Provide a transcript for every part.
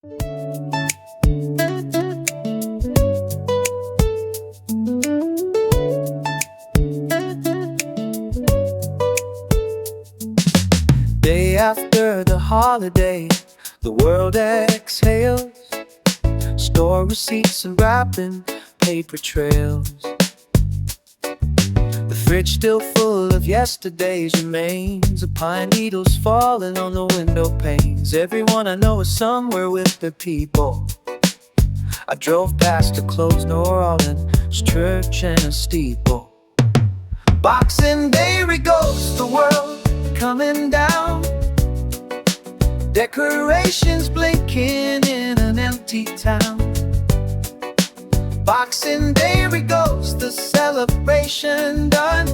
Day after the holiday, the world exhales. Store receipts and wrapping paper trails. The fridge still full of yesterday's remains of pine needles falling on the window panes. Everyone I know is somewhere with their people. I drove past a closed New Orleans church and a steeple. Boxing Day regals the world coming down. Decorations blinking in an empty town. Boxing Day regals the celebration done.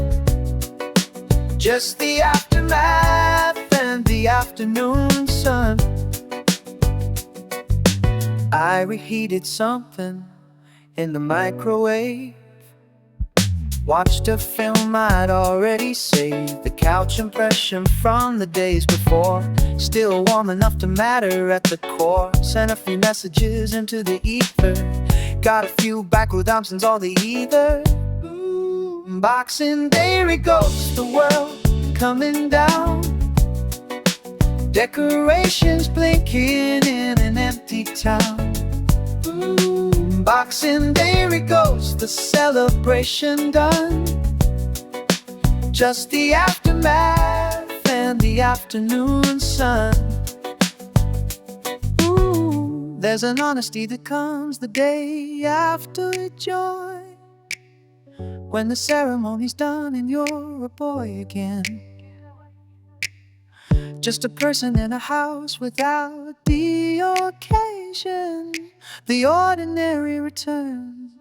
Just the aftermath and the afternoon sun. I reheated something in the microwave. Watched a film I'd already saved. The couch impression from the days before, still warm enough to matter at the core. Sent a few messages into the ether. Got a few back with options all the either. Boxing Day regals the world coming down. Decorations blinking in an empty town. Boxing Day regals the celebration done. Just the aftermath and the afternoon sun. There's an honesty that comes the day after joy, when the ceremony's done and you're a boy again. Just a person in a house without the occasion. The ordinary returns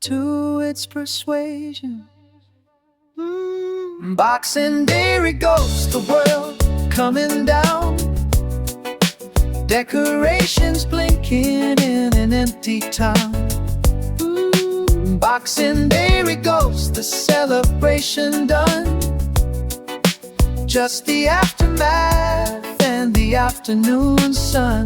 to its persuasion. Boxing Day regals the world coming down. Decorations blinking in an empty town. Boxing Day regals the celebration done. Just the aftermath and the afternoon sun.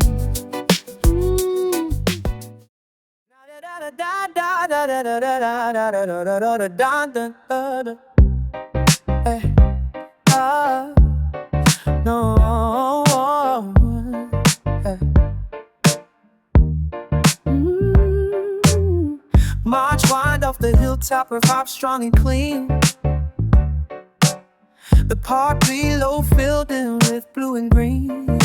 March wind off the hilltop of harp strong and clean. The park below filled in with blue and green.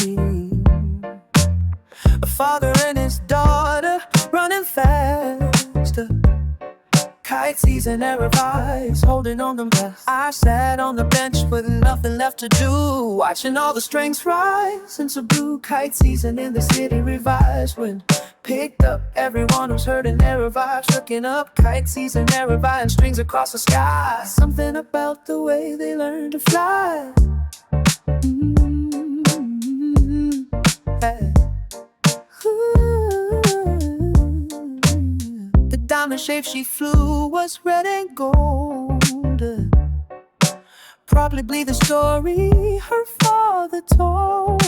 A father and his daughter running faster. Kite season arrives, holding on them best. I sat on the bench with nothing left to do, watching all the strings rise into blue. Kite season in the city revives. Wind picked up everyone who's hurting their revives. Looking up, kite season revives, strings across the sky. Something about the way they learn to fly. Hey. The diamond shape she flew was red and gold. Probably the story her father told.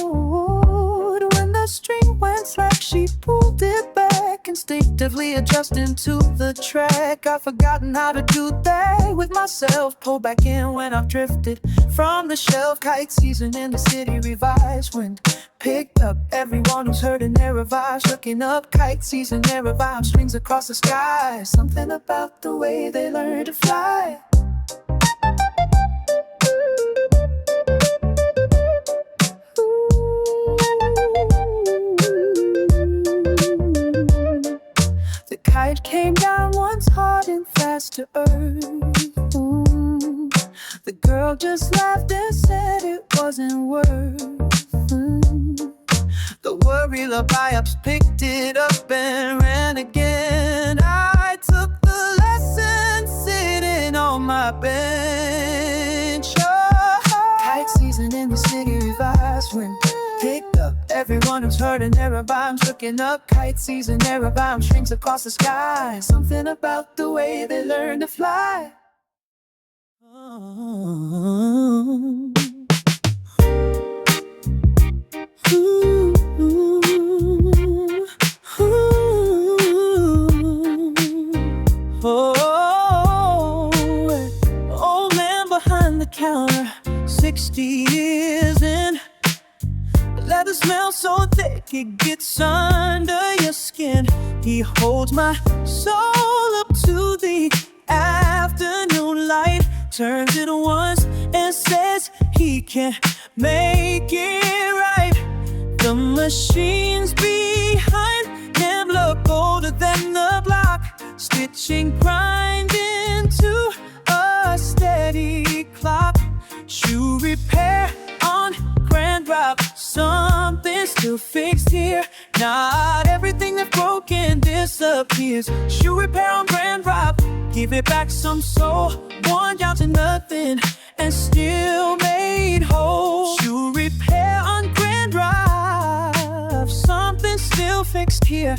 When the string went slack, she pulled it back, instinctively adjusting to the track. I've forgotten how to do that with myself. Pull back in when I've drifted from the shelf. Kite season in the city revives. Wind picked up everyone who's hurting their revives. Looking up, kite season their revives, strings across the sky. Something about the way they learn to fly. The kite came down once hard and fast to earth. The girl just laughed and said it wasn't worth. The worry lullaby-ups picked it up and ran again. I took the lesson sitting on my bench. Kite season in the city revives. When picked up everyone who's hurting their revives. Looking up, kite season their revives, strings across the sky. Something about the way they learn to fly. Ooh. Leather smells so thick it gets under your skin. He holds my soul up to the afternoon light, turns it once and says he can't make it right. The machines behind him look older than the block, stitching grinding to a steady clock. Shoe repair on Grand Drive, something still fixed here. Not everything that's broken disappears. Shoe repair on Grand Drive, give it back some soul. Worn down to nothing and still made whole. Shoe repair on Grand Drive, something still fixed here.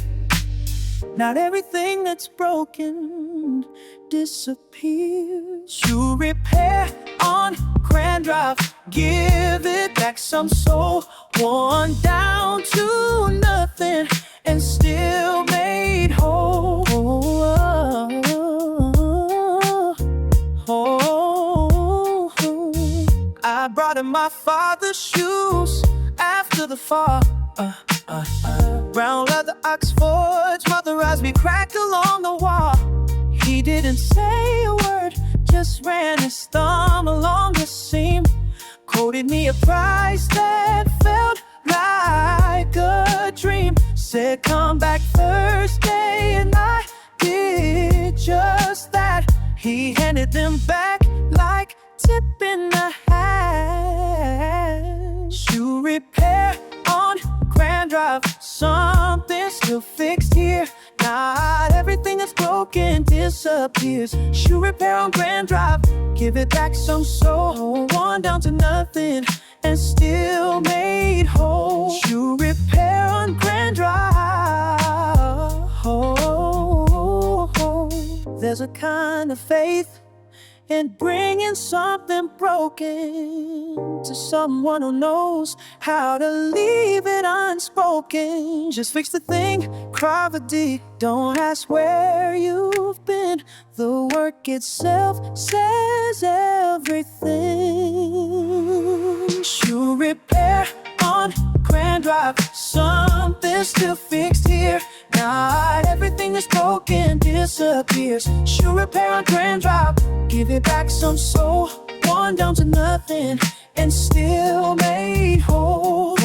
Not everything that's broken disappears. Shoe repair on Grand Drive, give it back some soul. Worn down to nothing and still made whole. I brought him my father's shoes after the fall. Brown leather Oxfords, mother eyes be cracked along the wall. He didn't say a word, just ran his thumb along the seam. Quoted me a price that felt like a dream. Said come back Thursday, and I did just that. He handed them back like tip in the hat. Shoe repair on Grand Drive, something still fixed here. Not everything that's broken disappears. Shoe repair on Grand Drive, give it back some soul. Worn down to nothing and still made whole. Shoe repair on Grand Drive. There's a kind of faith in bringing something broken to someone who knows how to leave it unspoken. Just fix the thing, carve a D. Don't ask where you've been. The work itself says everything. Shoe repair on Grand Drive, something still fixed here. Not everything that's broken disappears. Shoe repair on Grand Drive, give it back some soul. Worn down to nothing and still made whole.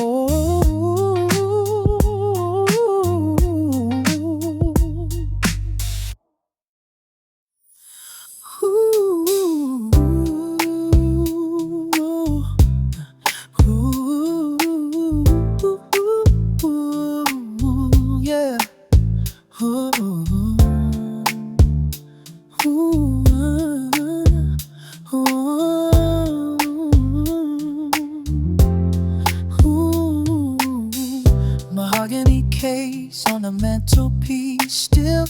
Mahogany case on the mantelpiece, still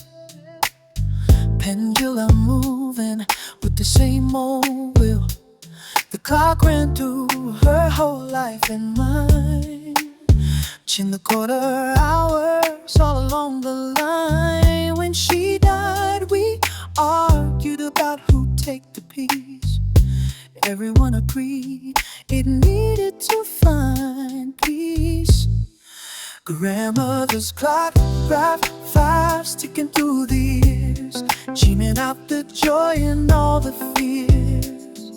pendulum moving with the same old will. The clock ran through her whole life and mine. In the quarter hours all along the line. When she died, we argued about who'd take the piece. Everyone agreed it needed to find peace. Grandmother's clock, drive 5's ticking through the years, dreaming out the joy and all the fears.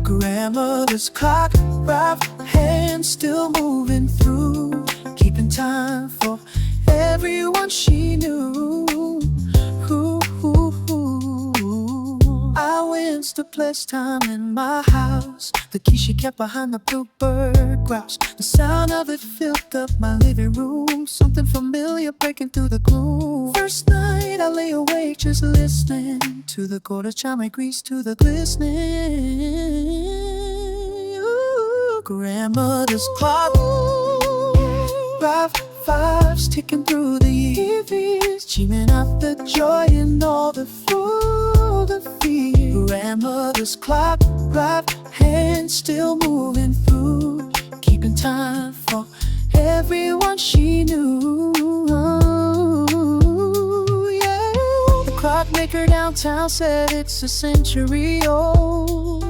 Grandmother's clock, drive hands still moving through, keeping time for everyone she knew. I went to place time in my house. The key she kept behind the bluebird grouse. The sound of it filled up my living room, something familiar breaking through the gloom. First night I lay awake just listening to the quarter chime I greased to the glistening. Ooh, grandmother's clock, drive 5's ticking through the years, dreaming of the joy and all the food, the fear. Grandmother's clock, drive hands still moving through, keeping time for everyone she knew. Yeah. The clockmaker downtown said it's a century old.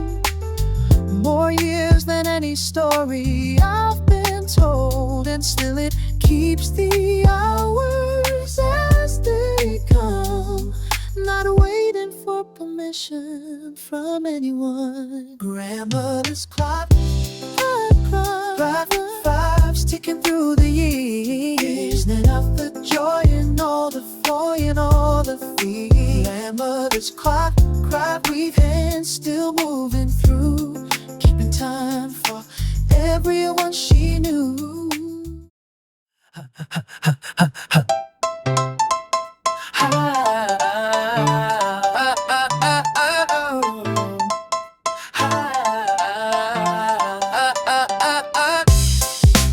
more years than any story I've been told, and still it keeps the hours as they come, not waiting for permission from anyone. Grandmother's clock, five's ticking through the years, net up the joy and all the joy and all the fear. Grandmother's clock, weave hands still moving through, keeping time for everyone she knew.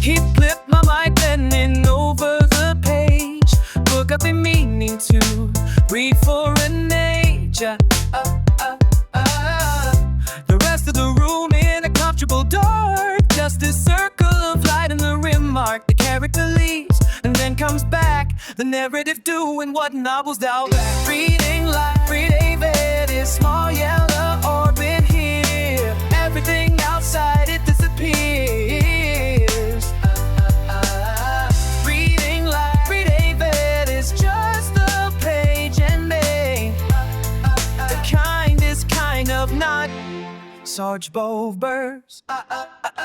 He flipped my mind, bending over the page, book I've been meaning to read for an age. The rest of the room in a comfortable dark, just a circle of light in the rim mark. The character leaves and then comes back, the narrative doing what novels doubt. Reading like David is small yellow orbit here, everything outside it disappears. Reading like David is just a page and me, the kindest kind of not Sarge Bovers.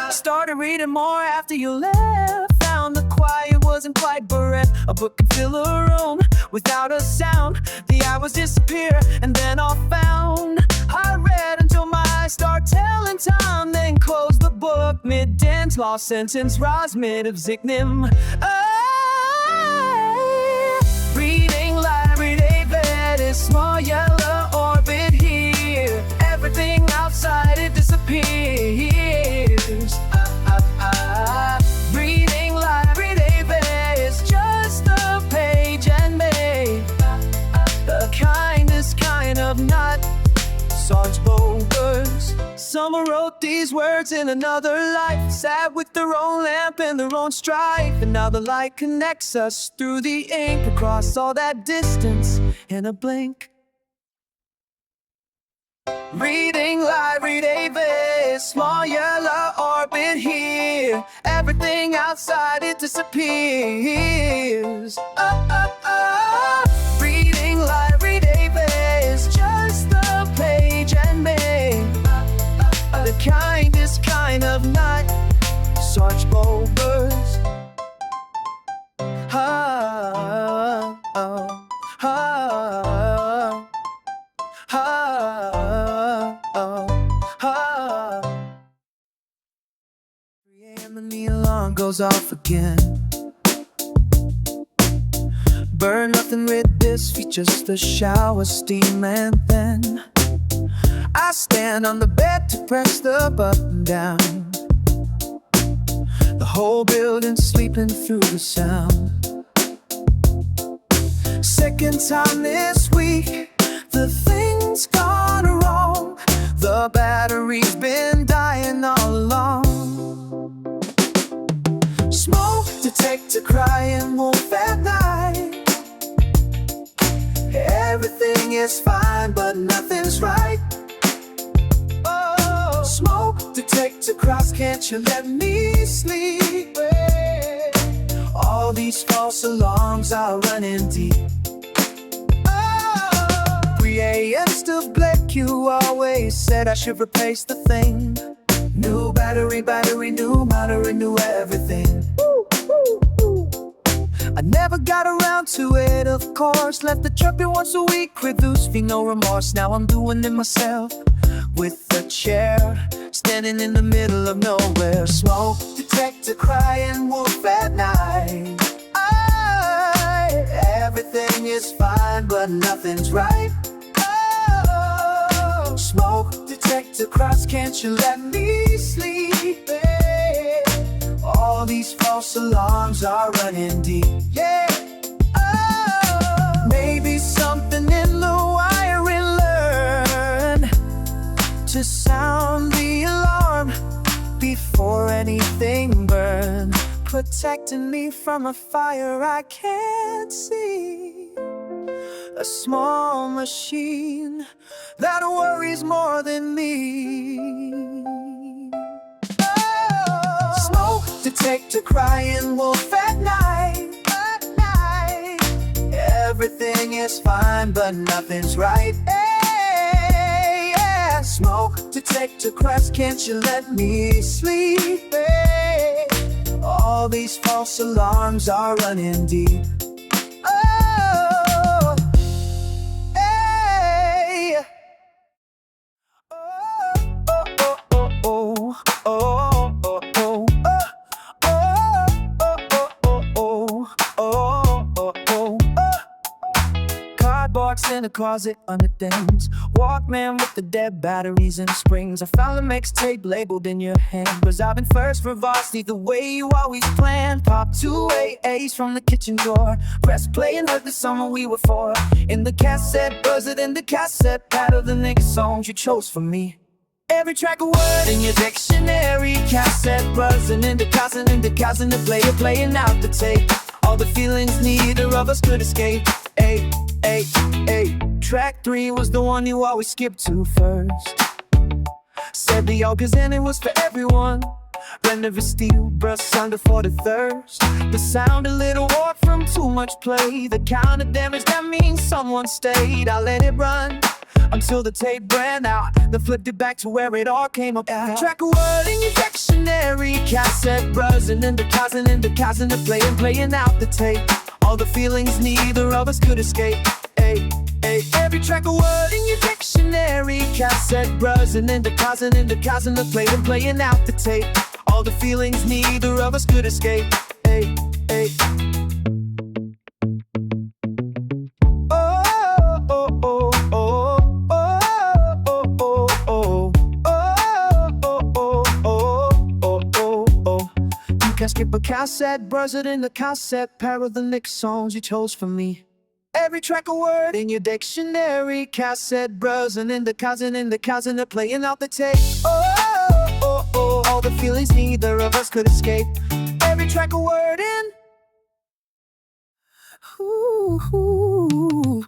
Started reading more after you left, found the quiet wasn't quite bereft. A book can fill a room without a sound, the hours disappear and then all found. I read until my eyes start telling time, then close the book mid-dent, lost sentence, Rosmid of Zignim. Reading Larry David is small yellow orbit here, everything outside it disappears. Reading Larry David is just a page and me, the kindest kind of not Sarge Bogers. Someone wrote these words in another life, sat with their own lamp and their own strife, and now the light connects us through the ink, across all that distance in a blink. Reading Larry David, small yellow orbit here, everything outside it disappears. Reading Larry David is just a page and me, the kindest kind of not Sarge Bovers. And the neon alarm goes off again. Burn nothing with this feet, just a shower, steam, and then I stand on the bed to press the button down. The whole building's sleeping through the sound. Second time this week, the thing's gone wrong. The battery's been dying all along. Smoke detector crying wolf at night. Everything is fine, but nothing's right. Oh, smoke detector cries, can't you let me sleep? All these false alarms are running deep. 3 a.m. still black, you always said I should replace the thing. New battery, new motor, renew everything. I never got around to it, of course. Left the truck there once a week, reduced fee, no remorse. Now I'm doing it myself, with a chair, standing in the middle of nowhere. Smoke detector crying wolf at night. Everything is fine, but nothing's right. Oh, smoke detector cries, can't you let me sleep? All these false alarms are running deep. Yeah. Oh, maybe something in the wiring learn to sound the alarm before anything burn, protecting me from a fire I can't see. A small machine that worries more than me. detector, crying wolf at night. Everything is fine, but nothing's right. Hey, yeah. Smoke detector cries, can't you let me sleep? Hey. All these false alarms are running deep. Oh, hey. Oh, oh, oh, oh, oh, oh. Cardboards in the closet under things. Walkman with the dead batteries and springs. I found a mixtape labeled in your hand. Cause I've been first for varsity the way you always planned. Pop 2 AAs from the kitchen door. Press play and heard the summer we were for. In the cassette, buzz it in the cassette pad of the nigga songs you chose for me. Every track a word in your dictionary. Cassette buzzing in the the player playing out the tape. All the feelings neither of us could escape. Ay, ay, ay. Track 3 was the one you always skipped to first. Said the yoga's in it was for everyone. Blend of steel, burst under for the thirst. The sound a little warped from too much play. The kind of damage that means someone stayed. I let it run until the tape ran out. Then flipped it back to where it all came up at. Track a word in your dictionary. Cassette buzzing in the playing out the tape. All the feelings neither of us could escape. Ay, ay. Every track a word in your dictionary. Cassette buzzing in the playing out the tape. All the feelings neither of us could escape. Ay, ay. Skip a cassette, buzz it in the cassette pair of the Nick songs you chose for me. Every track a word in your dictionary. Cassette buzzing in the playing out the tape. Oh, oh, oh, all the feelings neither of us could escape. Every track a word in. Ooh, ooh.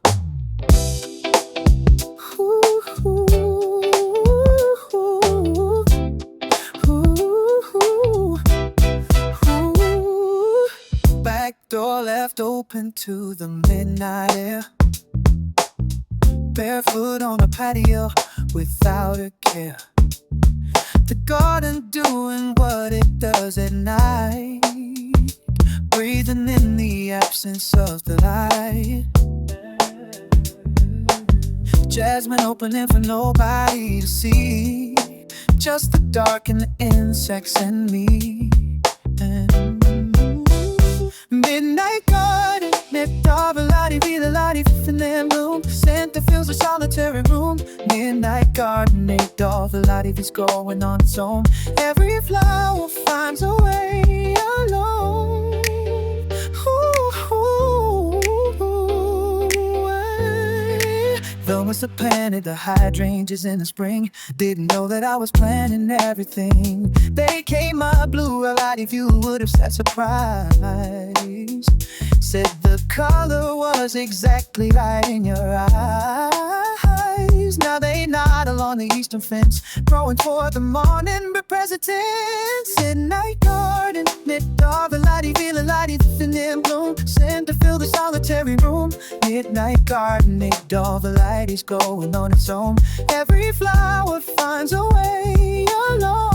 Door left open to the midnight air. Barefoot on a patio without a care. The garden doing what it does at night. Breathing in the absence of the light. Jasmine opening for nobody to see. Just the dark and the insects and me. Midnight garden, nipped off a lottie, be the lottie, fifth and then bloom. Center fills a solitary room. Midnight garden, nipped off a lottie, it's going on its own. Every flower finds a way alone. Ooh, ooh, ooh, hey. Though was a planet, the hydrangeas in the spring. Didn't know that I was planning everything. They came up blue, a lot of you would have sat surprised. Said the color was exactly right in your eyes. Now they nod along the eastern fence, growing toward the morning, but presidents. Midnight garden, nipped off a lottie, feel a lottie, nothing in bloom. Sent to fill the solitary room. Midnight garden, nipped off a light, is going on its own. Every flower finds a way alone.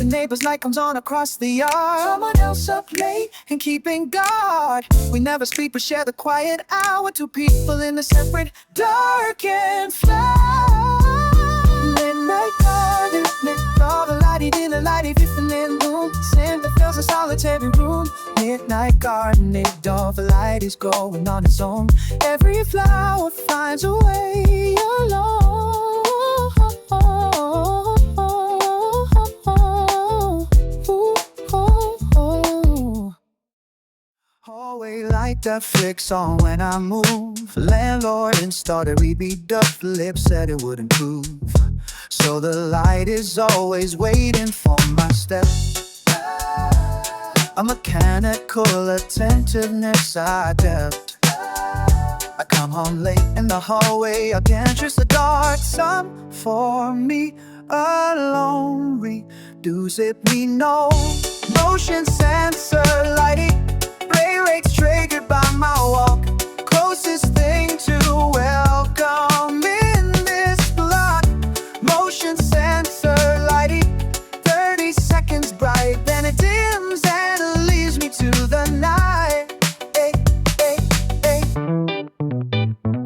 Neighbors' light comes on across the yard. Someone else up late and keeping guard. We never speak but share the quiet hour. Two people in a separate darkened flat. Midnight garden, nipped all the lighty, did a lighty, different in bloom. Center fills a solitary room. Midnight garden, nipped all the light is going on its own. Every flower finds a way alone. Hallway light that flicks on when I move. Landlord installed a repeat up. Lips said it would improve. So the light is always waiting for my step. A mechanical attentiveness I adept. I come home late in the hallway, I can't choose the dark. Some for me alone, reduce it, we know. Motion sensor lighting, ray rates triggered by my walk. Closest thing to welcome in this block. Motion sensor lighting, 30 seconds bright, then it dims and it leaves me to the night.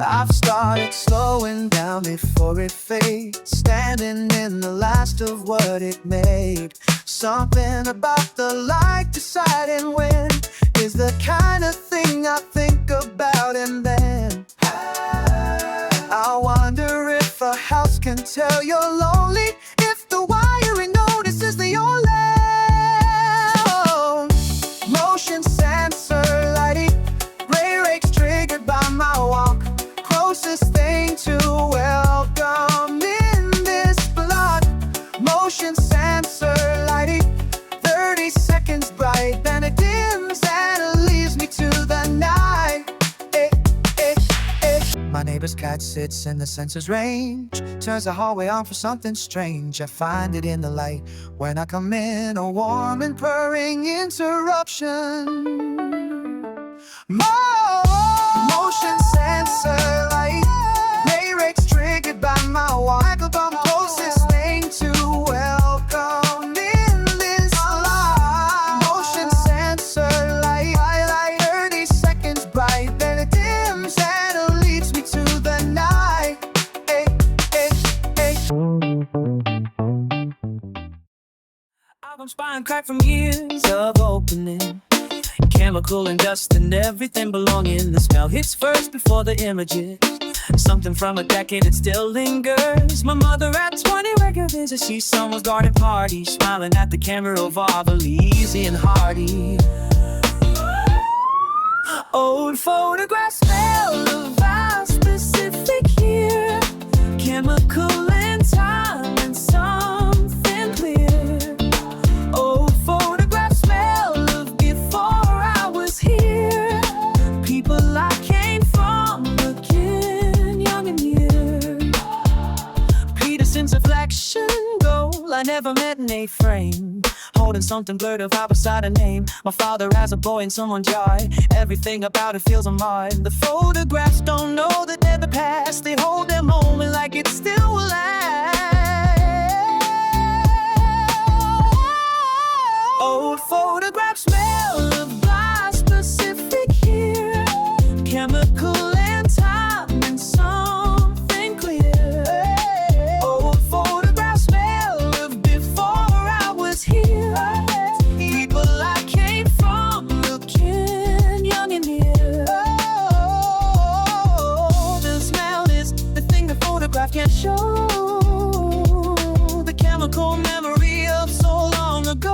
I've started slowing down before it fades, standing in the last of what it made. Something about the light deciding when is the kind of thing I think about, and then I wonder if a house can tell you're lonely, if the wiring notices the only motion sensor lighting, ray rates triggered by my walk. Closest thing to welcome in this block. Motion sensor lighting, 30 seconds bright, then it dims and it leaves me to the night. My neighbor's cat sits in the sensor's range, turns the hallway on for something strange. I find it in the light when I come in, a warm and purring interruption. Motion sensor light, ray rates triggered by my walk. Closest thing to welcome in this light. Motion sensor light, 30 seconds bright, then it dims and it leads me to the night. I'm spying crack from years of opening, chemical and dust and everything belonging. The smell hits first before the images, something from a decade that still lingers. My mother at 20 record visits, she's someone's garden party, smiling at the camera of Arvely, easy and hearty. Old photographs smell of a specific year, chemical and time and something clear. Old photographs smell of before I was here, people I came from looking young and near. Peterson's reflection goal, I never met in a frame, holding something blurred of how beside a name. My father as a boy in someone's yard, everything about it feels unmarred. The photographs don't know that they're the past, they hold their moment like it still will last. Old photographs smell of a specific year, chemical and time and something clear. Old photographs smell of before I was here, people I came from looking young and near. The smell is the thing the photograph can't show, the chemical memory of so long ago.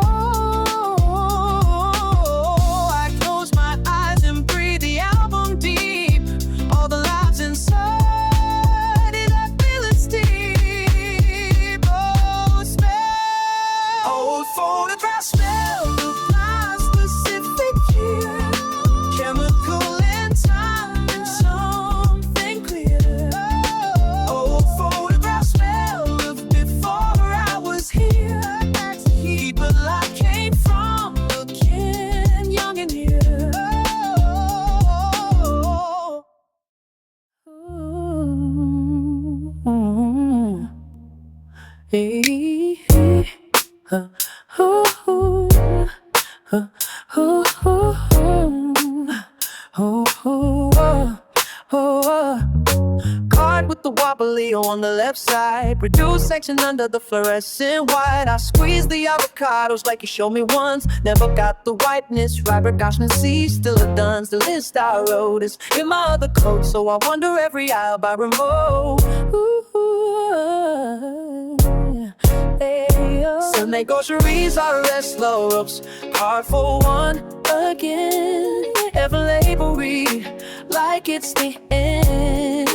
I close my eyes and breathe the album deep, all the lives inside it, I feel it steep. Oh, smell, old photographs smell of my specific year, chemical and time and something clear. Old photographs smell of before I was here, people I came from looking young and near. Card with the wobbly on the left side, reduced section under the fluorescent white. I squeeze the avocados like you showed me once, never got the whiteness right, but gosh, see, still a dunce. The list I wrote is in my other coat, so I wander every aisle by remote. Sunday groceries are rest slow ropes, card for one again. Ever label read like it's the end.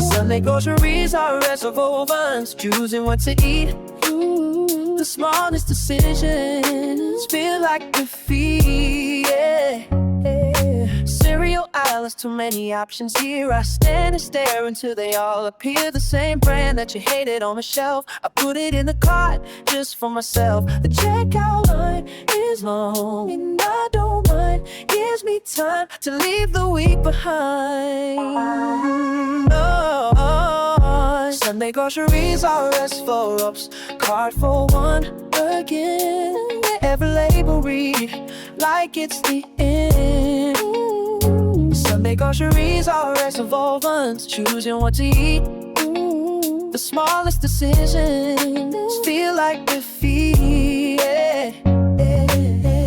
Sunday groceries are reservoir ones, choosing what to eat. The smallest decisions feel like defeat. Cereal there's too many options here. I stand and stare until they all appear. The same brand that you hated on the shelf, I put it in the cart just for myself. The checkout line is long and I don't mind. Gives me time to leave the week behind. Oh, Sunday groceries are as follows. Cart for one again. Every label read like it's the end. Sunday groceries are as of all ones. Choosing what to eat. The smallest decisions feel like defeat.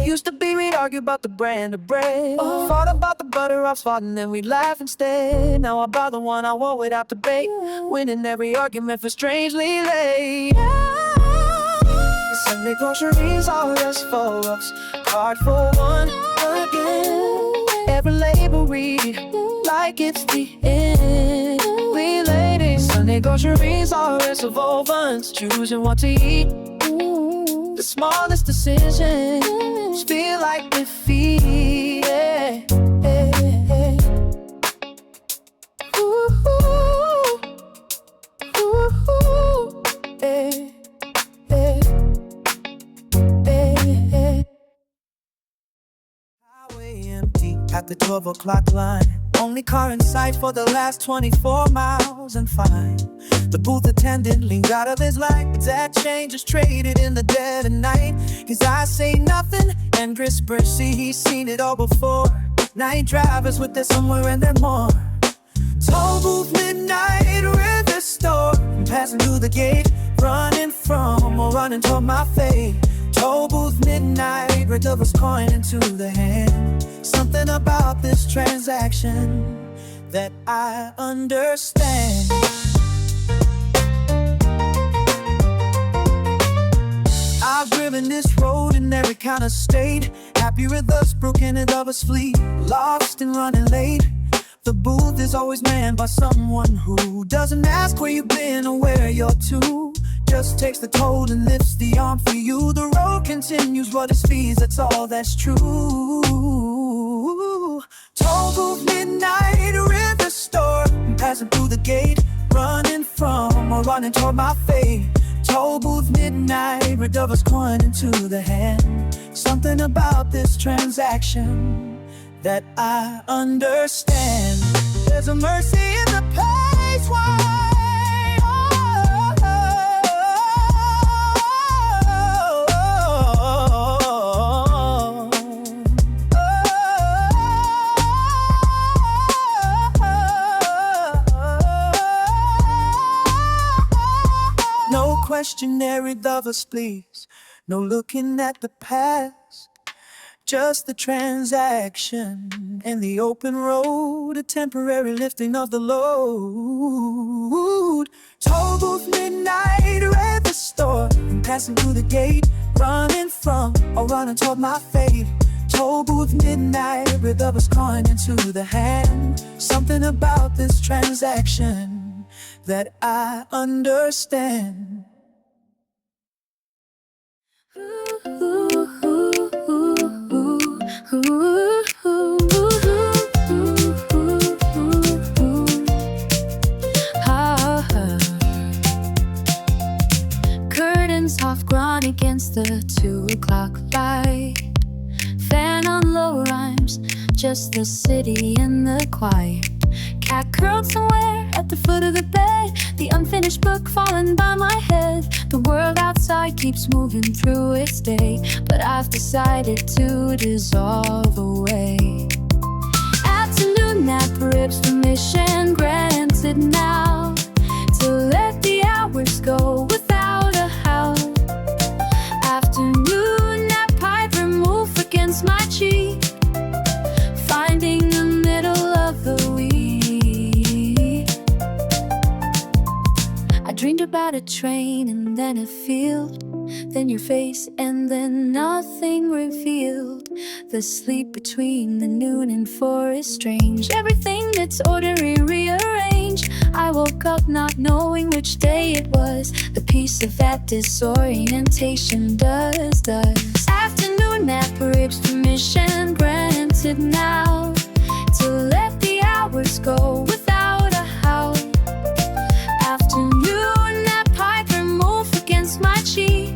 Used to be we'd argue about the brand of bread. Fought about the butter I fought and then we'd laugh instead. Now I buy the one I want without debate. Winning every argument for strangely late. Sunday groceries are as follows. Cart for one again. Every label read like it's the end. We ladies, Sunday groceries are as of all ones. Choosing what to eat. The smallest decisions feel like defeat. Ooh, ooh, ooh, Highway empty at the 12 o'clock line. Only car in sight for the last 24 miles and fine. The booth attendant leaned out of his light. That change is traded in the dead of night. His eyes say nothing and whispers, see he's seen it all before. Night drivers with their somewhere and their more. Toll booth midnight, river store. Passing through the gate, running from or running toward my fate. Toll booth midnight, red devil's coin into the hand. Something about this transaction that I understand. I've driven this road in every kind of state. Happy with us, broken and of us fleet. Lost and running late. The booth is always manned by someone who doesn't ask where you've been or where you're to. Just takes the toll and lifts the arm for you. The road continues what it feeds, that's all that's true. Toll booth midnight, river store. Passing through the gate, running from or running toward my fate. Toll booth midnight, red devil's coin into the hand. Something about this transaction that I understand. There's a mercy in the pace. Why? No questionary lovers, please. No looking at the past. Just the transaction and the open road. A temporary lifting of the load. Toll booth midnight, at the store. Passing through the gate, running from or running toward my fate. Toll booth midnight, with others coin into the hand. Something about this transaction that I understand. Curtains half grown against the 2 o'clock light. Fan on low rhymes, just the city and the quiet. Cat curled somewhere at the foot of the bed. The unfinished book falling by my head. The world outside keeps moving through its day, but I've decided to dissolve away. Afternoon nap, ribs permission granted now to let the hours go without a howl. Afternoon nap, pipe remove against my cheek, finding the middle of the week. I dreamed about a train and then a field, then your face and then nothing revealed. The sleep between the noon and 4 is strange. Everything that's orderly rearranged. I woke up not knowing which day it was. The piece of that disorientation does. Afternoon nap, ribs permission granted now to let the hours go without a howl. Afternoon nap, hypermove against my cheek,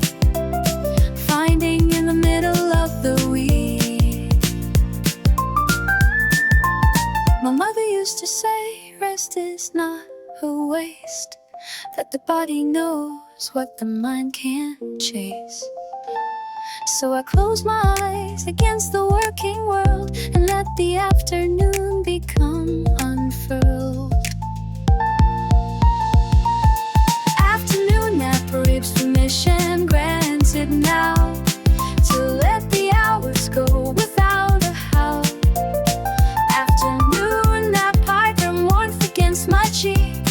finding in the middle of the week. My mother used to say, rest is not a waste, that the body knows what the mind can't chase. So I close my eyes against the working world and let the afternoon become unfurled. Afternoon nap reaps permission granted now to let the hours go without a howl. Afternoon nap, hyper warmth against my cheek,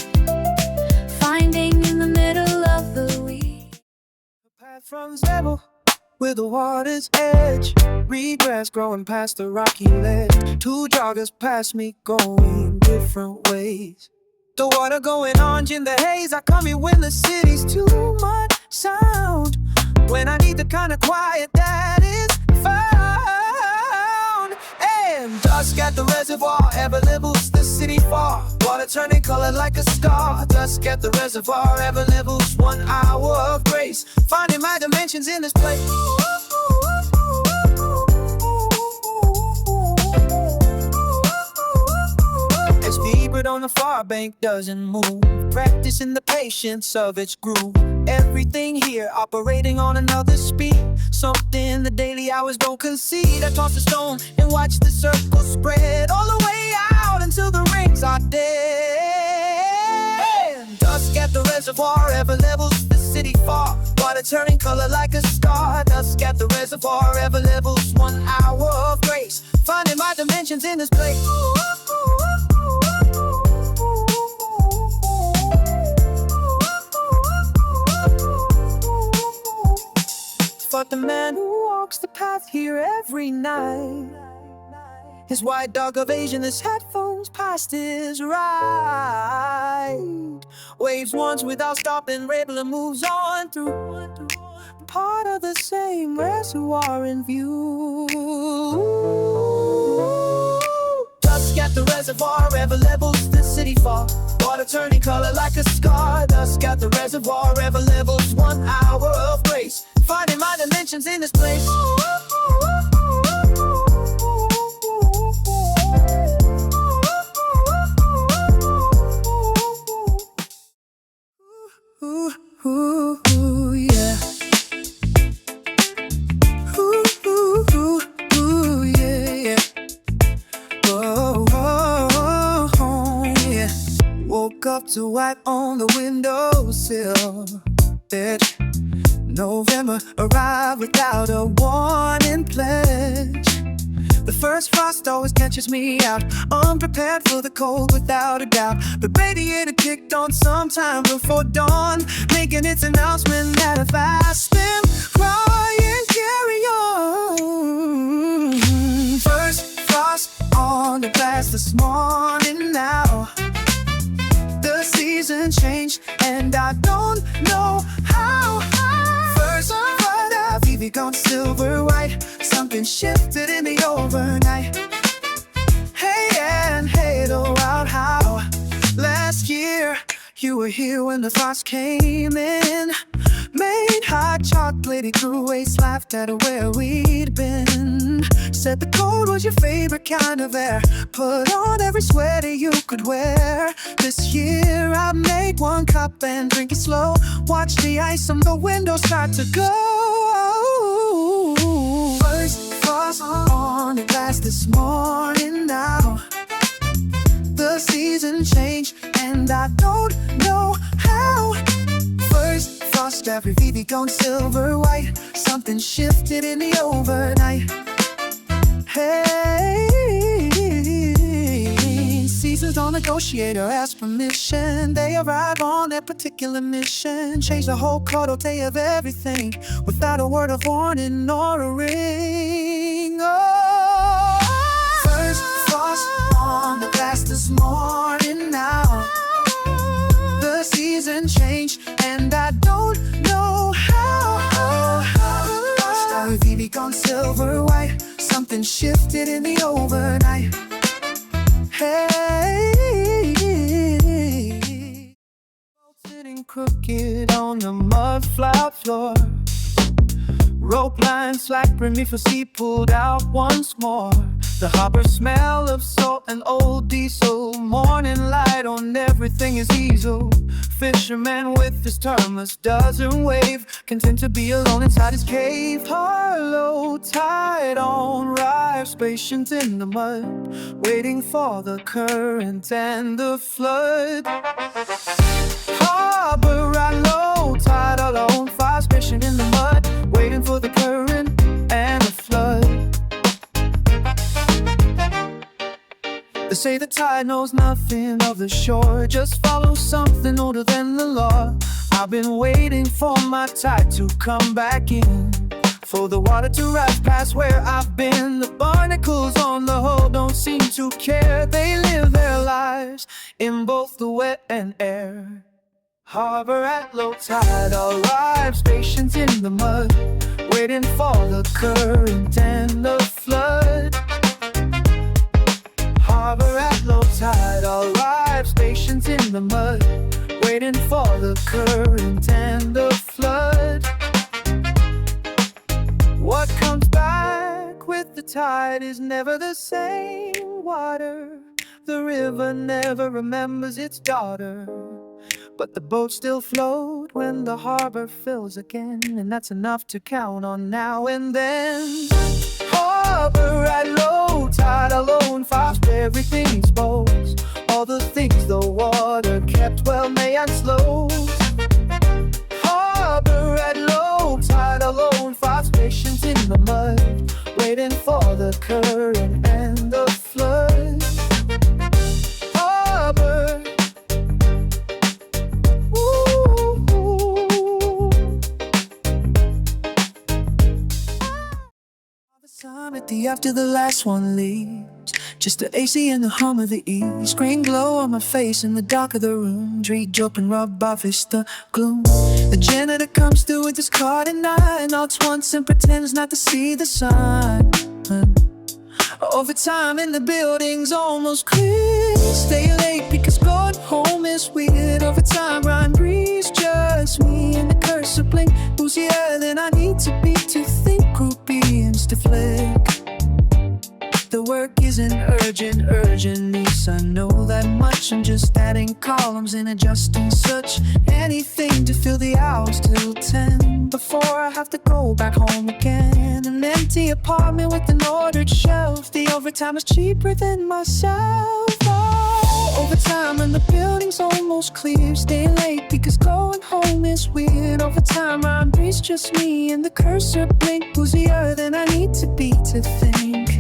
finding in the middle of the week. A path from Rebel with the water's edge, regress growing past the rocky ledge. Two joggers past me going different ways. The water going on in the haze. I come here when the city's too much sound, when I need the kind of quiet that is found. And dusk at the reservoir ever levels the city far, water turning color like a scar. Dusk at the reservoir ever levels 1 hour of grace, finding my dimensions in this place. As fevered on the far bank doesn't move, practicing the patience of its groove. Everything here operating on another speed, something the daily hours don't concede. I toss a stone and watch the circle spread all the way out until the rings are dead. Dusk at the reservoir ever levels the city far, water turning color like a scar. Dusk at the reservoir ever levels 1 hour of grace, finding my dimensions in this place. But the man who walks the path here every night, his white dog of Asian, his headphones past his right, waves once without stopping, regular moves on through, part of the same reservoir in view. Dusk at the reservoir ever levels the city far, water turning color like a scar. Dusk at the reservoir ever levels 1 hour of grace, finding my dimensions in this place. Ooh, ooh, ooh, yeah. Ooh, ooh, ooh, ooh, yeah, yeah. Oh, oh, oh, yeah. Woke up to white on the windowsill. November arrived without a warning pledge. The first frost always catches me out, unprepared for the cold without a doubt. The radiator kicked on sometime before dawn, making its announcement that a fast and crying carry on. First frost on the glass this morning now. The season changed and I don't know how. First flood of Vivi gone silver white, something shifted in the overnight. Hey and hey, though out how last year you were here when the frost came in, made hot chocolate through waste, laughed at where we'd been, said the cold was your favorite kind of air, put on every sweater you could wear. This year I made 1 cup and drink it slow, watch the ice on the window start to go. First frost on the glass this morning now. The season changed and I don't know how. First frost every Vivi gone silver white, something shifted in the overnight. Hey, seasons don't negotiate or ask permission. They arrive on their particular mission, change the whole cuddle day of everything, without a word of warning or a ring. Oh, first frost on the glass this morning now. The season changed and I don't know how. Star Vivi gone silver white, something shifted in the overnight. Hey, crooked on the mud flop floor. Rope line slack, bring me for sea pulled out once more. The harbor smell of salt and old diesel. Morning light on everything is easel. Fisherman with his thermos doesn't wave, content to be alone inside his cave. Harlow tide on rives, patient in the mud, waiting for the current and the flood. Harbor at low tide alone, fires fishing in the mud, waiting for the current and the flood. They say the tide knows nothing of the shore, just follows something older than the law. I've been waiting for my tide to come back in, for the water to rise past where I've been. The barnacles on the hull don't seem to care. They live their lives in both the wet and air. Harbor at low tide arrives, patience in the mud, waiting for the current and the flood. Harbor at low tide arrives, patience in the mud, waiting for the current and the flood. What comes back with the tide is never the same water. The river never remembers its daughter, but the boats still float when the harbor fills again, and that's enough to count on now and then. Harbor at low tide alone, fast everything exposed, all the things the water kept well may and slow. Harbor at low tide alone, fast patience in the mud, waiting for the current and the flood. Harbor, at the after the last one leaves, just the AC and the hum of the east. Green glow on my face in the dark of the room, drink joke and rub off is the gloom. The janitor comes through with his card at 9, knocks once and pretends not to see the sign. Overtime in the building's almost clear. Stay late because going home is weird. Overtime rhyme breeze, just me and the cursor blink. Boozier than I need to be to think, groupies to flick. The work isn't urgent needs, I know that much. I'm just adding columns and adjusting such. Anything to fill the hours till 10 before I have to go back home again. An empty apartment with an ordered shelf. The overtime is cheaper than myself. Overtime and the building's almost clear. Stay late because going home is weird. Overtime rhyme breeze, just me and the cursor blink. Boozier than I need to be to think.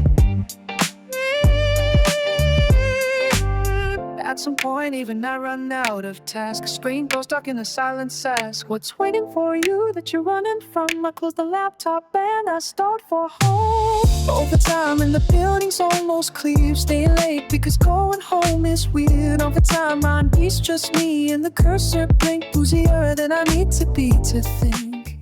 At some point even I run out of tasks. Screen goes stuck in a silent sask. What's waiting for you that you're running from? I close the laptop and I start for home. Overtime and the building's almost clear. Stay late because going home is weird. Overtime on peace, just me and the cursor blink. Boozier than I need to be to think.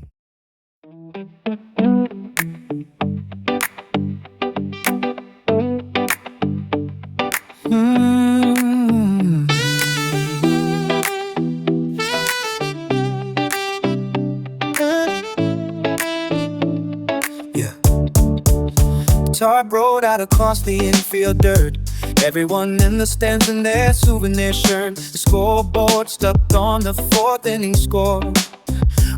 Tarp road out across the infield dirt. Everyone in the stands in their souvenir shirt. The scoreboard stuck on the 4th inning score.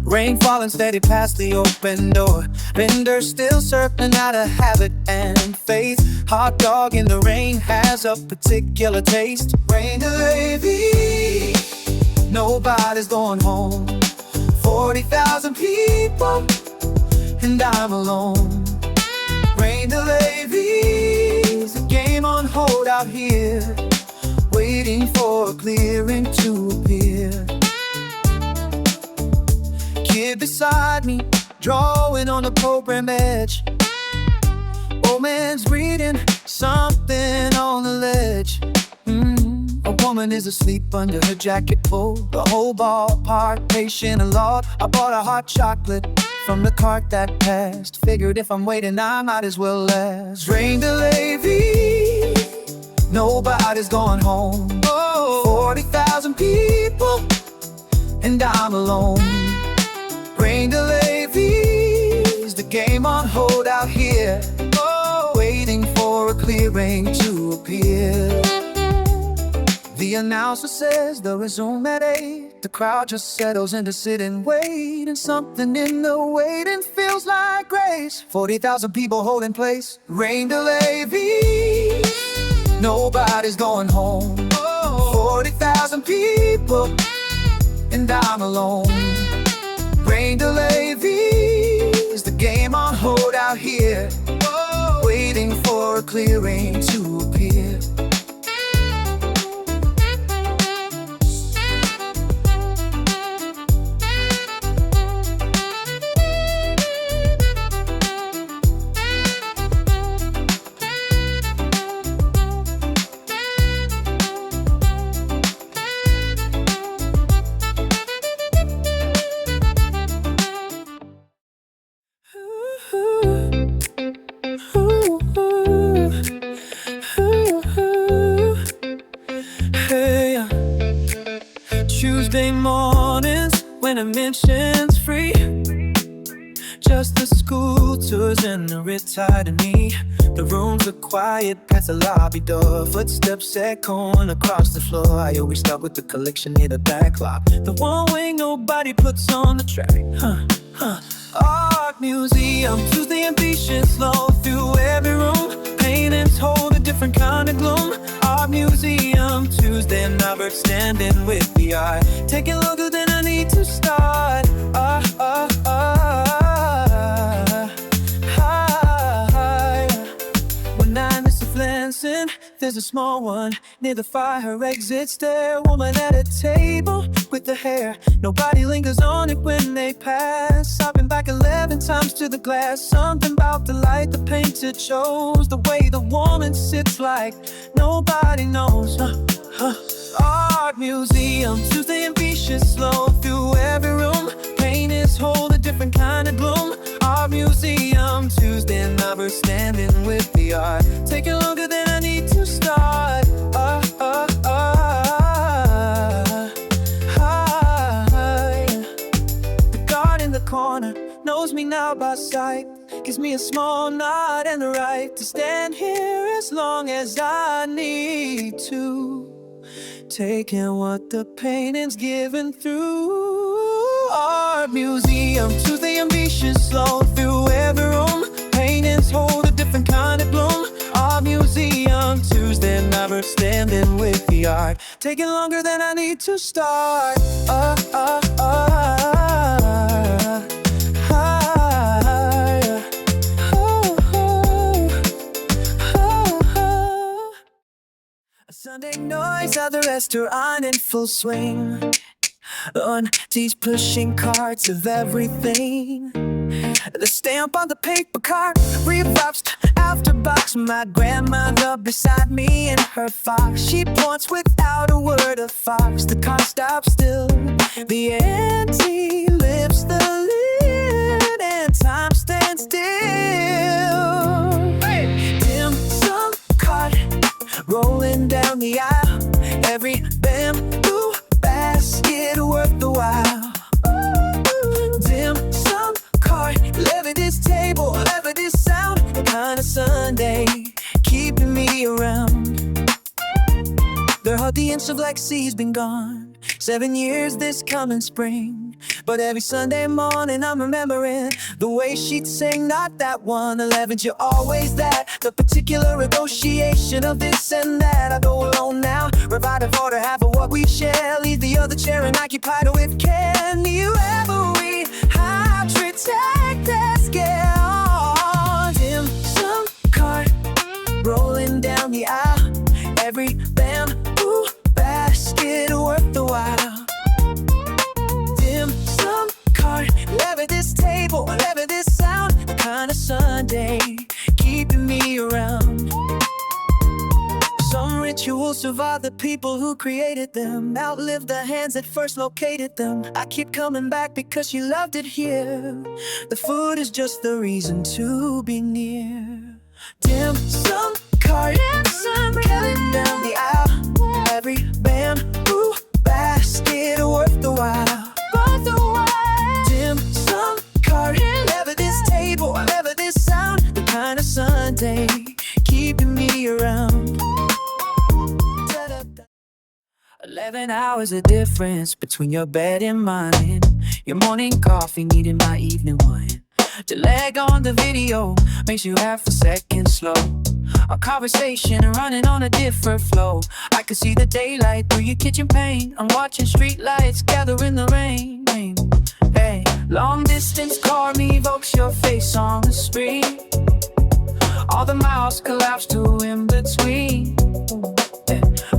Rain falling steady past the open door. Vendors still circling out of habit and faith. Hot dog in the rain has a particular taste. Rain delay, nobody's going home. 40,000 people and I'm alone. Rain delay, the game on hold out here, waiting for a clearing to appear. Kid beside me, drawing on the program edge. Old man's reading something on the ledge. A woman is asleep under her jacket pull. The whole ballpark patient a lot. I bought a hot chocolate from the cart that passed. Figured if I'm waiting I might as well last. Rain delay, nobody's going home. 40,000 people and alone. Rain delay V's, the game on hold out here, waiting for a clearing to appear. The announcer says they'll resume at 8. The crowd just settles in to sit and wait, and something in the waiting feels like grace. 40,000 people holding place. Rain delay V, nobody's going home. 40,000 people, and I'm alone. Rain delay V, is the game on hold out here, waiting for a clearing to appear. Tuesday mornings when it mentions free, just the school tours and the retired to me. The rooms are quiet past the lobby door, footsteps echoing across the floor. I always start with the collection near the back lot, the one way nobody puts on the track. Art museum, Tuesday ambitious, slow through every room. Paintings hold a different kind of gloom. Art museum, Tuesday and Albert standing with the eye, taking longer than I need to start. When I miss a glancing, there's a small one near the fire. Her exits there, woman at a table with the hair. Nobody lingers on it when they pass. I've been back 11 times to the glass. Something about the light the painted shows, the way the woman sits like nobody knows. Art museum, Tuesday ambitious, slow through every room. Paintings hold a different kind of gloom. Art museum, Tuesday and Albert standing with the art, taking longer than I need to start. The guard in the corner knows me now by sight, gives me a small nod and the right to stand here as long as I need to, taking what the painting's given through. Art museum, Tuesday ambitious, slow through every room. Paintings hold a different kind of gloom. Art museum, Tuesday and Albert standing with the art, taking longer than I need to start. Sunday noise at the restaurant in full swing. Aunties pushing carts of everything. The stamp on the paper cart revolves after box. My grandmother beside me in her fox. She points without a word of fox. The car stops still. The auntie lifts the lid and time stands still. Dim sum cart rolling down the aisle. Every bamboo basket worth the while. Dim sum cart, levy this table, levy this sound. Kind of Sunday, keeping me around. The audience of Lexi's been gone 7 years this coming spring. But every Sunday morning I'm remembering the way she'd sing, not that one. 11th, you're always that. The particular negotiation of this and that. I go alone now, provide for to have of what we share. Leave the other chair and occupy it with care. You ever read how to take that scale? Dim sum cart rolling down the aisle. Every bamboo basket worth the while. Dim sum cart, levy this table, levy this sound. Kind of Sunday, keeping me around. Some rituals survive the people who created them, outlive the hands that first located them. I keep coming back because you loved it here. The food is just the reason to be near. Dim sum cart, coming down the aisle. Every bamboo basket worth the while. 11 hours of difference between your bed and mine. Your morning coffee needed my evening wine. The lag on the video makes you half a second slow. Our conversation running on a different flow. I can see the daylight through your kitchen pane. I'm watching street lights gather in the rain. Hey, long distance car me evokes your face on the screen. All the miles collapse to in between.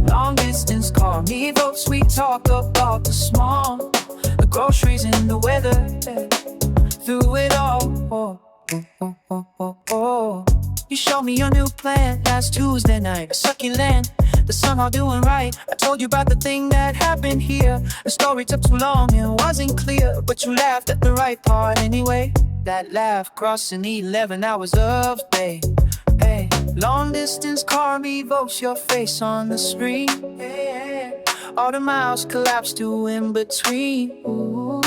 Long distance call me evokes, we talk about the small, the groceries and the weather. Through it all, you showed me your new plan last Tuesday night. Succulent, the somehow doing right. I told you about the thing that happened here. The story took too long, it wasn't clear, but you laughed at the right part anyway. That laugh crossing the 11 hours of day. Hey, long distance car me evokes your face on the screen. Hey, all the miles collapse to in between. Ooh,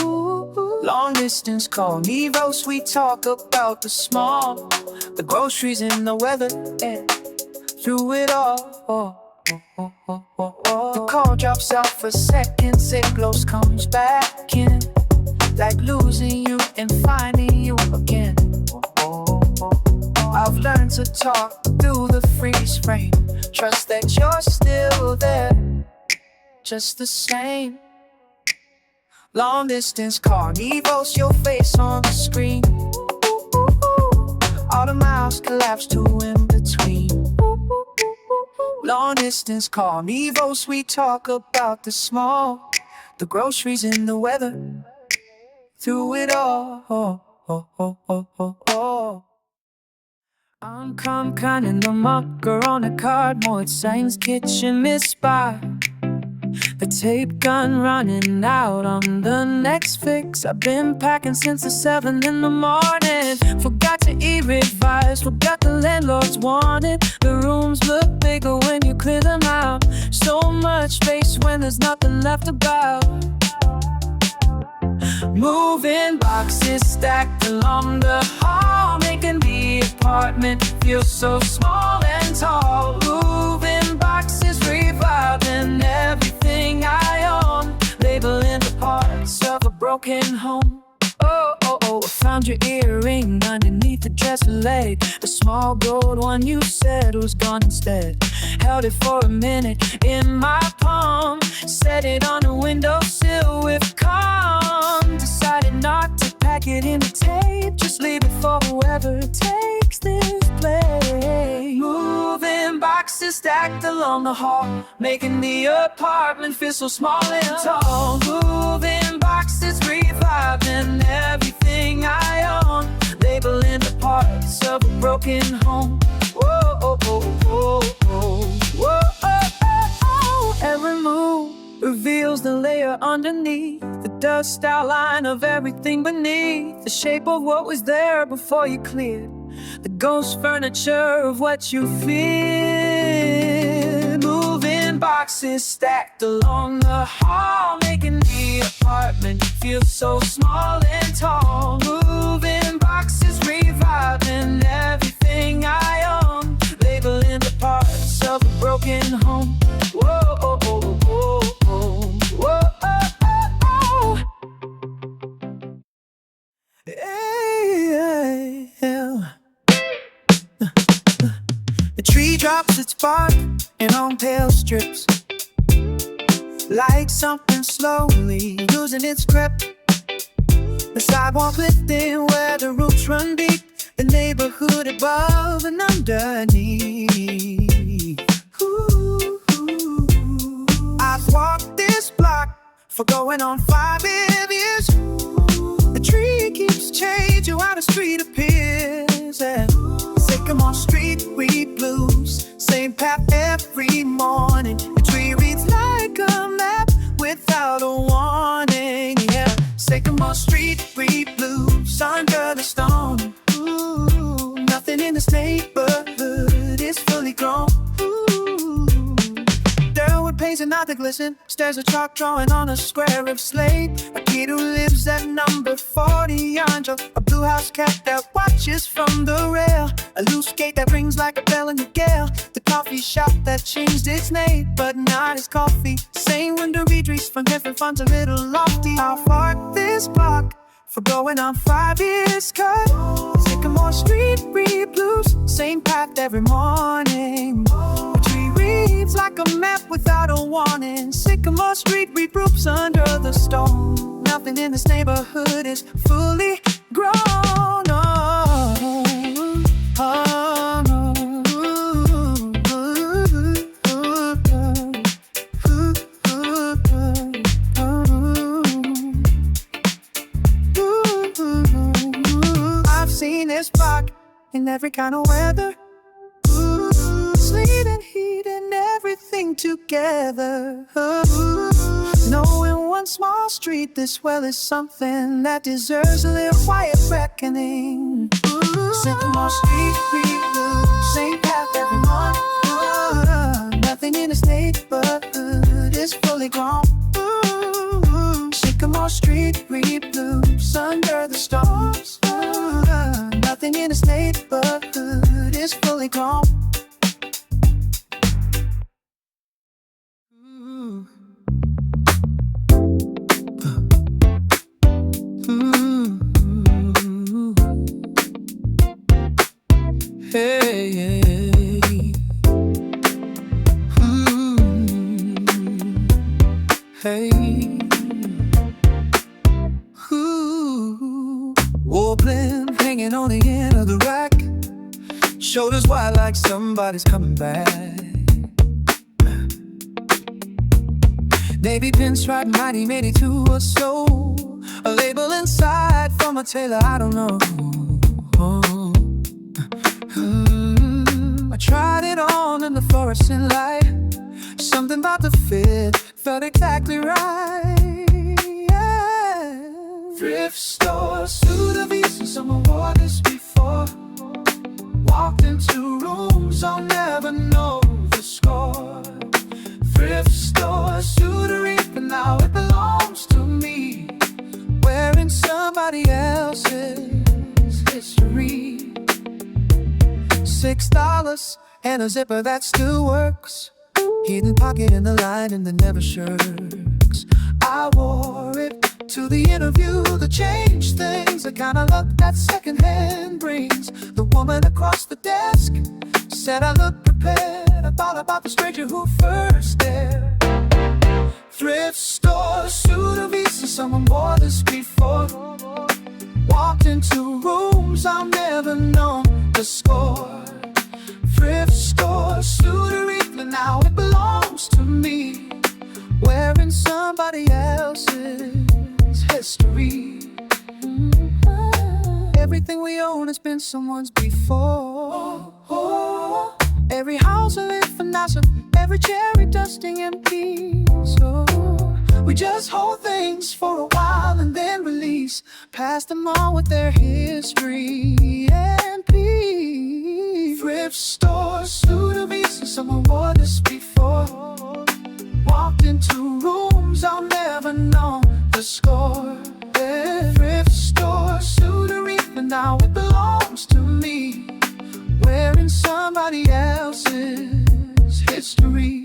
long distance call me evokes, we talk about the small, the groceries and the weather. Yeah, through it all. The call drops out for seconds, it glows, comes back in, like losing you and finding you again. I've learned to talk through the freeze frame. Trust that you're still there, just the same. Long distance car evokes your face on the screen. All the miles collapse to in between. Long distance car evokes, we talk about the small, the groceries and the weather. Through it all. I'm kind in the marker on a cardboard signs, kitchen misspot. The tape gun running out on the next fix. I've been packing since the 7 in the morning. Forgot to e-revise, forgot the landlord's wanted. The rooms look bigger when you clear them out. So much space when there's nothing left about. Moving boxes stacked along the hall, making the apartment feel so small and tall. Moving boxes reviving everything I own, labeling the parts of a broken home. I found your earring underneath the dresser leg. The small gold one you said was gone instead. Held it for a minute in my palm, set it on the windowsill with calm. Decided not to pack it in the tape, just leave it for whoever takes this place. Moving boxes stacked along the hall, making the apartment feel so small and tall. Moving boxes reviving everything I own, labeling the parts of a broken home. Every move reveals the layer underneath, the dust outline of everything beneath, the shape of what was there before you cleared, the ghost furniture of what you feared. Moving boxes stacked along the hall, making the apartment feel so small and tall. Moving boxes reviving everything I own, labeling the parts of a broken home. The tree drops its bark and long tail strips, like something slowly losing its grip. The sidewalk within where the roots run deep, the neighborhood above and underneath. Ooh. I've walked this block for going on 5 years. The tree keeps changing while the street appears. Sycamore Street, we blues, same path every morning. The tree reads like a map without a warning. Yeah, Sycamore Street, we blues under the stone. Ooh, nothing in this neighborhood is fully grown. Ooh, Durwood paints and not the glisten, stares at chalk drawing on a square of slate. A kid who lives at number 40 Angel, a blue house cat that watches from the rail, a loose gate that rings like a bell in the gale, the coffee shop that changed its name, but not its coffee. Same window Idris from different funds a little lofty. I'll park this block for going on 5 years cut. Sycamore Street read blues, same path every morning. A tree reads like a map without a warning. Sycamore Street read groups under the stone. Nothing in this neighborhood is fully grown. I've seen this block in every kind of weather. Sleet and heat and everything together. Knowing one small street this well is something that deserves a little quiet reckoning. Sycamore Street, same path every morning. Nothing in this neighborhood is fully grown. Sycamore Street, read blues under the stars. Nothing in this neighborhood is fully grown. Hey, hey, Warbling hanging on the end of the rack, shoulders wide like somebody's coming back. Navy pinstripe 1982 or so, a label inside from a tailor, I don't know. I tried it on in the fluorescent light. Something about the fit felt exactly right. Yeah. Thrift store suit of ease, and someone wore this before. Walked into rooms, I'll never know the score. Thrift store suitery, but now it belongs to me, wearing somebody else's history. $6 and a zipper that still works, hidden pocket in the lining that never shirks. I wore it to the interview that changed things, the kind of luck that secondhand brings. The woman across the desk said I looked prepared. I thought about the stranger who first dared. Thrift store suit of ease, and someone wore this before. Walked into rooms, I'll never know the score. Thrift store suitery, but now it belongs to me, wearing somebody else's history. Everything we own has been someone's before. Every house I live for NASA, every cherry dusting empty. So we just hold things for a while and then release, pass them on with their history and peace. Thrift store suit of ease, and someone wore this before. Walked into rooms, I'll never know the score. Yeah. Thrift store suitery, but now it belongs to me, wearing somebody else's history.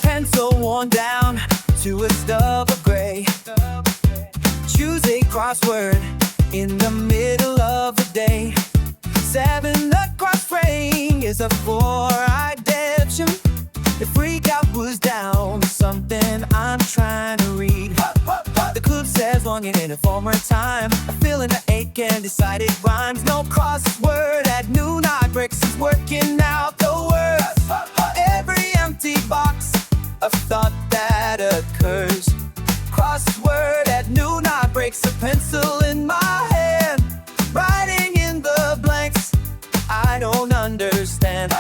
Pencil worn down to a stub of gray. Choose a crossword in the middle of the day. 7 across frame is a 4-eyed adaptation. The freak out was down, something I'm trying to read. The clue says longing in a former time, a feeling of ache and decided rhymes. No crossword at noon, I bricks is working out the words. Every empty box of thought that occurs. Crossword at noon, I breaks a pencil in my hand, writing in the blanks I don't understand.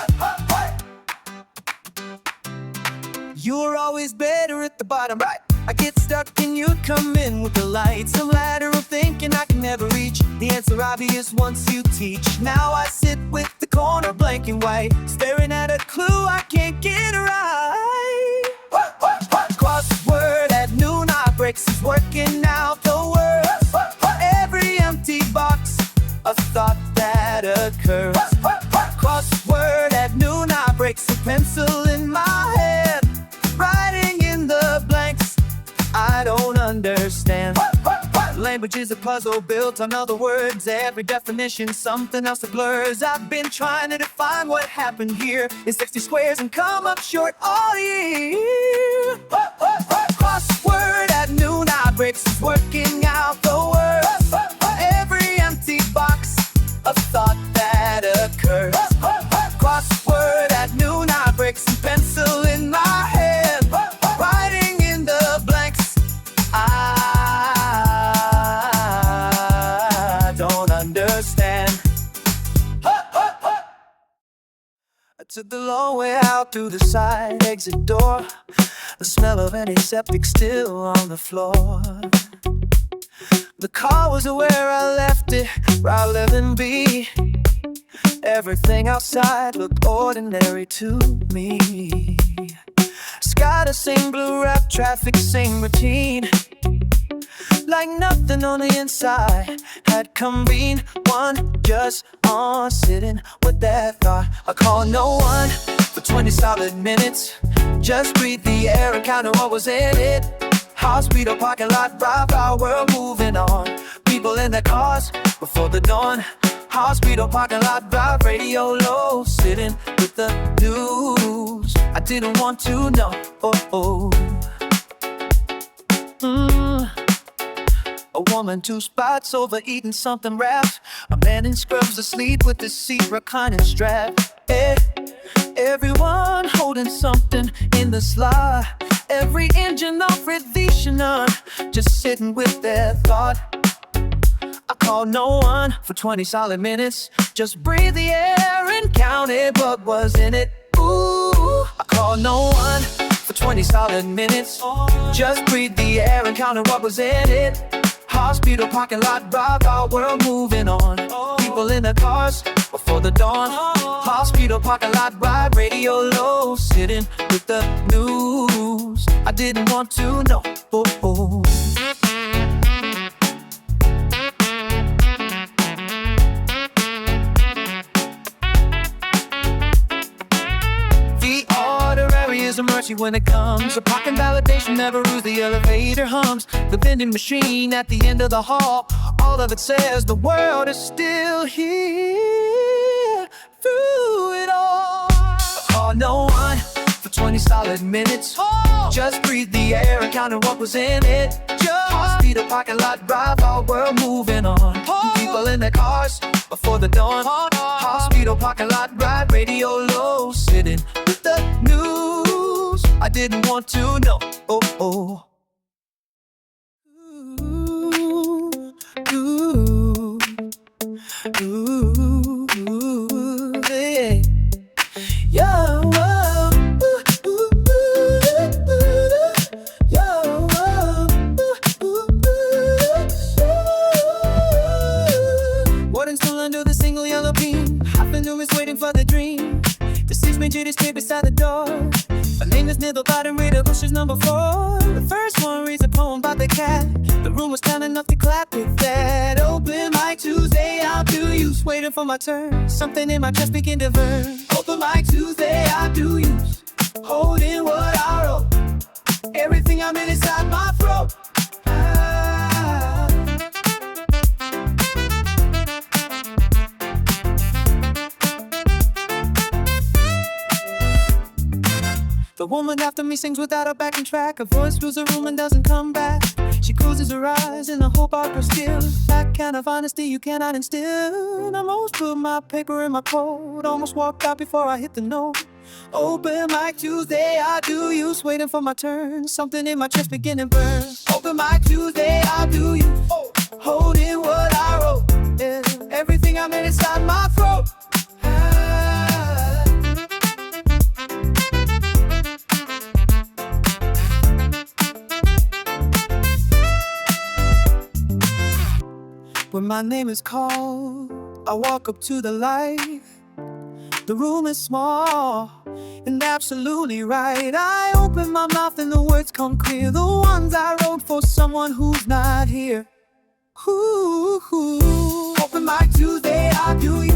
You're always better at the bottom right. I get stuck and you'd come in with the lights, a ladder of thinking I can never reach. The answer obvious once you teach. Now I sit with the corner blank and white, staring at a clue I can't get right. Crossword at noon, I breaks is working out the words for every empty box, a thought that occurs. Crossword at noon, I breaks a pencil in my hand, writing in the blanks I don't understand. Language is a puzzle built on other words, every definition something else that blurs. I've been trying to define what happened here in 60 squares and come up short all year. Crossword at noon, I breaks is working out the words for every empty box, a thought that occurs. Crossword at noon, I breaks a pencil in my hand, writing in the blanks I don't understand. I took the long way out through the side exit door, the smell of antiseptic still on the floor. The car was where I left it, Route 11B. Everything outside looked ordinary to me. Sky the same, blue wrap, traffic same routine. Like nothing on the inside had convened. One just on sitting with that thought. I call no one for 20 solid minutes. Just breathe the air and counter what was in it. Hospital parking lot, drive our world moving on. People in their cars before the dawn. Hospital parking lot, drive radio low, sitting with the news I didn't want to know. A woman 2 spots over eating something wrapped. A man in scrubs asleep with his seat reclining strap. Everyone holding something in the slot. Every engine off releasing on, just sitting with their thought. I called no one for 20 solid minutes. Just breathe the air and count it, what was in it. Ooh, I called no one for 20 solid minutes. Just breathe the air and count it, what was in it. Hospital parking lot, drive our world moving on. People in their cars before the dawn. Hospital parking lot, drive radio low, sitting with the news I didn't want to know. A mercy when it comes. A parking validation never rules, the elevator hums. The vending machine at the end of the hall, all of it says the world is still here through it all. I called no one for 20 solid minutes. Just breathe the air and counted what was in it. Hospital parking lot, drive our world moving on. People in their cars before the dawn. Hospital parking lot, drive radio low, sitting with the news I didn't want to know. Yeah. Yo, Warden still under the single yellow beam. Half a room is waiting for the dream. The 6 major is straight beside the door. My name is near the bottom, reader bushes number 4. The first one reads a poem about the cat. The room was kind enough to clap with that. Open mic Tuesday, I'll do use. Waiting for my turn, something in my chest begin to burn. Open mic Tuesday, I'll do use. Holding what I wrote. Everything I'm in inside my throat. The woman after me sings without a backing track. Her voice fills the room and doesn't come back. She closes her eyes in the hope of her still. That kind of honesty you cannot instill. I almost put my paper in my coat. Almost walked out before I hit the note. Open mic Tuesday, I do use. Waiting for my turn, something in my chest beginning burn. Open mic Tuesday, I do use. Holding what I wrote. Yeah. Everything I'm in inside my throat. When my name is called, I walk up to the light. The room is small and absolutely right. I open my mouth and the words come clear, the ones I wrote for someone who's not here. Ooh, open mic Tuesday, I do